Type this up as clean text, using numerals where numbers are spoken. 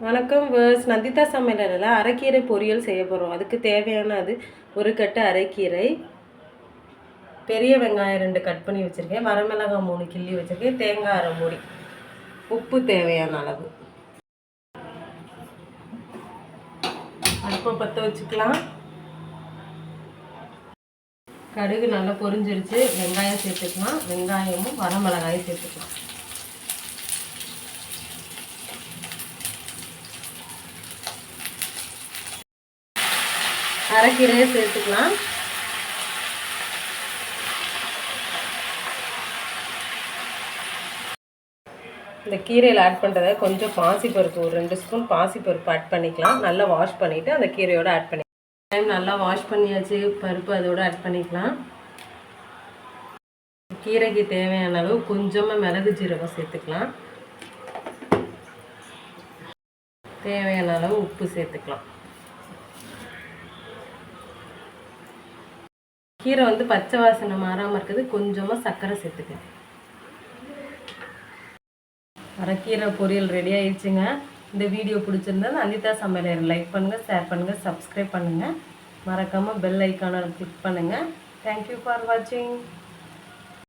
வணக்கம் வேர்ஸ். நந்திதா சமையலில் அரைக்கீரை பொரியல் செய்ய போகிறோம். அதுக்கு தேவையானது ஒரு கட்டு அரைக்கீரை, பெரிய வெங்காயம் 2 கட் பண்ணி வச்சுருக்கேன், வரமிளகாய் 3 கிள்ளி வச்சுருக்கேன், தேங்காய் அரை மூடி, உப்பு தேவையான அளவு. அடுப்பை பற்ற வச்சுக்கலாம். கடுகு நல்லா பொரிஞ்சிருச்சு. வெங்காயம் சேர்த்துக்கலாம். வெங்காயமும் வரமிளகாயும் சேர்த்துக்கலாம். அரைக்கீரையை சேர்த்துக்கலாம். இந்த கீரையில் ஆட் பண்ணுறத கொஞ்சம் பாசிப்பருப்பு, ஒரு 2 ஸ்பூன் பாசிப்பருப்பு ஆட் பண்ணிக்கலாம். நல்லா வாஷ் பண்ணிவிட்டு அந்த கீரையோடு ஆட் பண்ணிக்கலாம். நல்லா வாஷ் பண்ணியாச்சு. பருப்பு அதோடு ஆட் பண்ணிக்கலாம். கீரைக்கு தேவையான அளவு கொஞ்சமாக மிளகு ஜீரகம் சேர்த்துக்கலாம். தேவையான அளவு உப்பு சேர்த்துக்கலாம். கீரை பச்சை வாசனை மாறாமல் இருக்குது. கொஞ்சமாக சர்க்கரை சேர்த்துக்கலாம். அரைக்கீரை பொரியல் ரெடி ஆயிடுச்சுங்க. இந்த வீடியோ பிடிச்சிருந்தா நந்திதா சமையல் லைக் பண்ணுங்கள், ஷேர் பண்ணுங்கள், சப்ஸ்கிரைப் பண்ணுங்கள். மறக்காமல் பெல் ஐக்கானை கிளிக் பண்ணுங்கள். தேங்க்யூ ஃபார் வாட்சிங்.